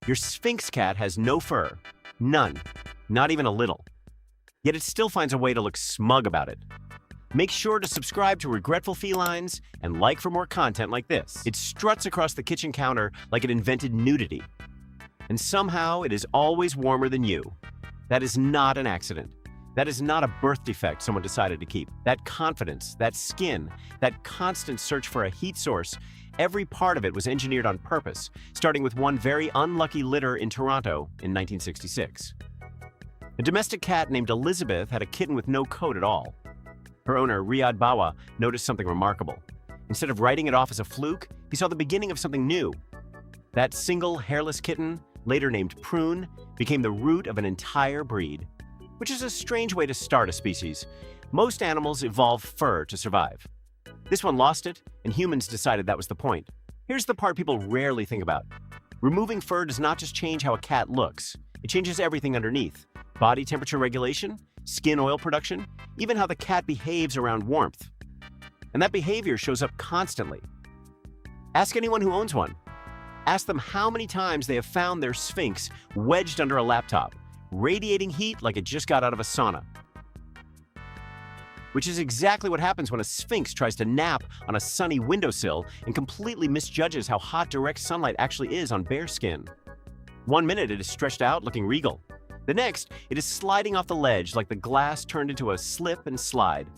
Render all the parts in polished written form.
Your Sphinx cat has no fur. None. Not even a little. Yet it still finds a way to look smug about it. Make sure to subscribe to Regretful Felines and like for more content like this. It struts across the kitchen counter like it invented nudity. And somehow it is always warmer than you. That is not an accident. That is not a birth defect someone decided to keep. That confidence, that skin, that constant search for a heat source, every part of it was engineered on purpose, starting with one very unlucky litter in Toronto in 1966. A domestic cat named Elizabeth had a kitten with no coat at all. Her owner, Riyad Bawa, noticed something remarkable. Instead of writing it off as a fluke, he saw the beginning of something new. That single hairless kitten, later named Prune, became the root of an entire breed. Which is a strange way to start a species. Most animals evolve fur to survive. This one lost it, and humans decided that was the point. Here's the part people rarely think about. Removing fur does not just change how a cat looks. It changes everything underneath. Body temperature regulation, skin oil production, even how the cat behaves around warmth. And that behavior shows up constantly. Ask anyone who owns one. Ask them how many times they have found their Sphinx wedged under a laptop, radiating heat like it just got out of a sauna. Which is exactly what happens when a Sphinx tries to nap on a sunny windowsill and completely misjudges how hot direct sunlight actually is on bare skin. One minute it is stretched out looking regal. The next, it is sliding off the ledge like the glass turned into a slip and slide.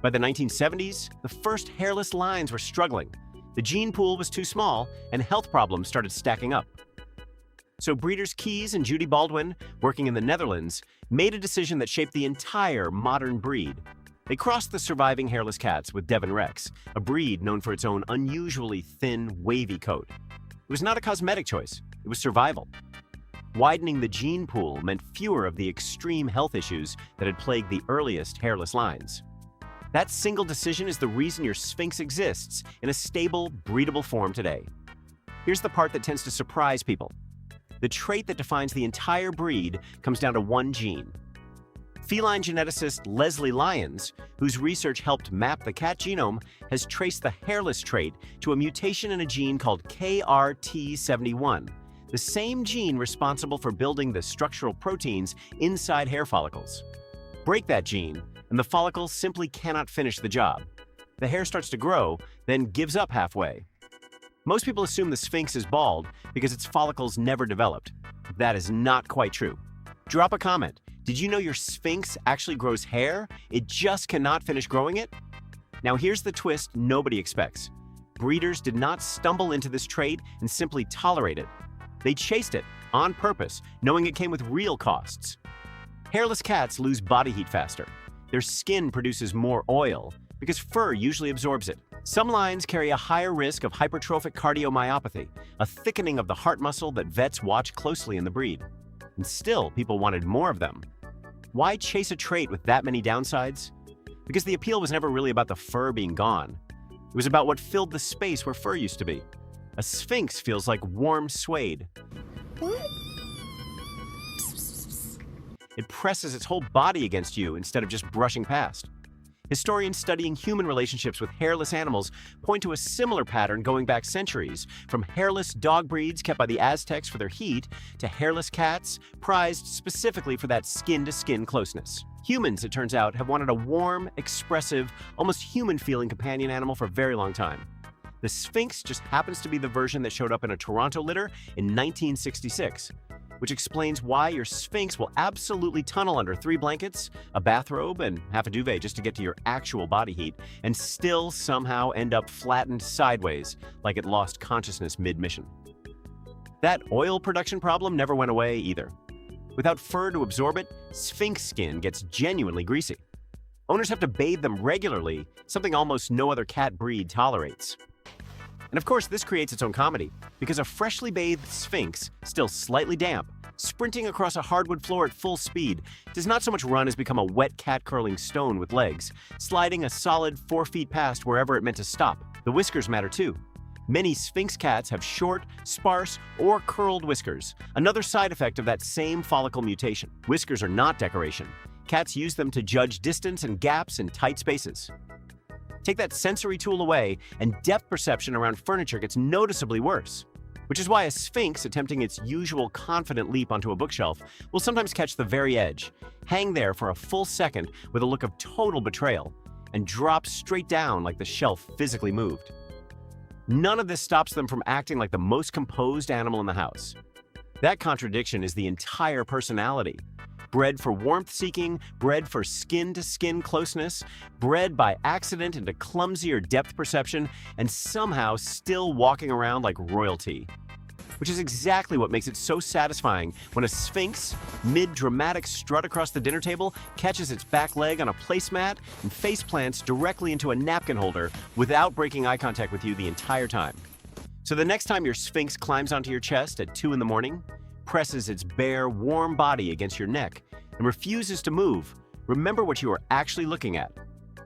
By the 1970s, the first hairless lines were struggling. The gene pool was too small, and health problems started stacking up. So breeders Keys and Judy Baldwin, working in the Netherlands, made a decision that shaped the entire modern breed. They crossed the surviving hairless cats with Devon Rex, a breed known for its own unusually thin, wavy coat. It was not a cosmetic choice, it was survival. Widening the gene pool meant fewer of the extreme health issues that had plagued the earliest hairless lines. That single decision is the reason your Sphinx exists in a stable, breedable form today. Here's the part that tends to surprise people. The trait that defines the entire breed comes down to one gene. Feline geneticist Leslie Lyons, whose research helped map the cat genome, has traced the hairless trait to a mutation in a gene called KRT71, the same gene responsible for building the structural proteins inside hair follicles. Break that gene, and the follicle simply cannot finish the job. The hair starts to grow, then gives up halfway. Most people assume the Sphinx is bald because its follicles never developed. That is not quite true. Drop a comment. Did you know your Sphinx actually grows hair? It just cannot finish growing it? Now here's the twist nobody expects. Breeders did not stumble into this trait and simply tolerate it. They chased it, on purpose, knowing it came with real costs. Hairless cats lose body heat faster. Their skin produces more oil, because fur usually absorbs it. Some lines carry a higher risk of hypertrophic cardiomyopathy, a thickening of the heart muscle that vets watch closely in the breed. And still, people wanted more of them. Why chase a trait with that many downsides? Because the appeal was never really about the fur being gone. It was about what filled the space where fur used to be. A Sphinx feels like warm suede. It presses its whole body against you instead of just brushing past. Historians studying human relationships with hairless animals point to a similar pattern going back centuries, from hairless dog breeds kept by the Aztecs for their heat to hairless cats prized specifically for that skin-to-skin closeness. Humans, it turns out, have wanted a warm, expressive, almost human-feeling companion animal for a very long time. The Sphinx just happens to be the version that showed up in a Toronto litter in 1966, which explains why your Sphinx will absolutely tunnel under 3 blankets, a bathrobe, and half a duvet just to get to your actual body heat, and still somehow end up flattened sideways like it lost consciousness mid-mission. That oil production problem never went away either. Without fur to absorb it, Sphinx skin gets genuinely greasy. Owners have to bathe them regularly, something almost no other cat breed tolerates. And of course, this creates its own comedy, because a freshly bathed Sphinx, still slightly damp, sprinting across a hardwood floor at full speed, does not so much run as become a wet cat-curling stone with legs, sliding a solid 4 feet past wherever it meant to stop. The whiskers matter too. Many Sphinx cats have short, sparse, or curled whiskers, another side effect of that same follicle mutation. Whiskers are not decoration. Cats use them to judge distance and gaps in tight spaces. Take that sensory tool away, and depth perception around furniture gets noticeably worse. which is why a Sphinx attempting its usual confident leap onto a bookshelf will sometimes catch the very edge, hang there for a full second with a look of total betrayal, and drop straight down like the shelf physically moved. None of this stops them from acting like the most composed animal in the house. That contradiction is the entire personality. Bred for warmth-seeking, bred for skin-to-skin closeness, bred by accident into clumsier depth perception, and somehow still walking around like royalty. Which is exactly what makes it so satisfying when a Sphinx, mid-dramatic strut across the dinner table, catches its back leg on a placemat and face plants directly into a napkin holder without breaking eye contact with you the entire time. So the next time your Sphinx climbs onto your chest at 2 in the morning, presses its bare, warm body against your neck, and refuses to move, remember what you are actually looking at.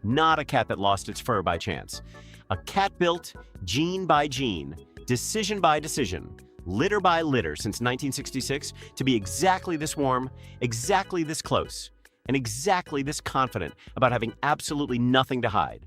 Not a cat that lost its fur by chance. A cat built, gene by gene, decision by decision, litter by litter since 1966 to be exactly this warm, exactly this close, and exactly this confident about having absolutely nothing to hide.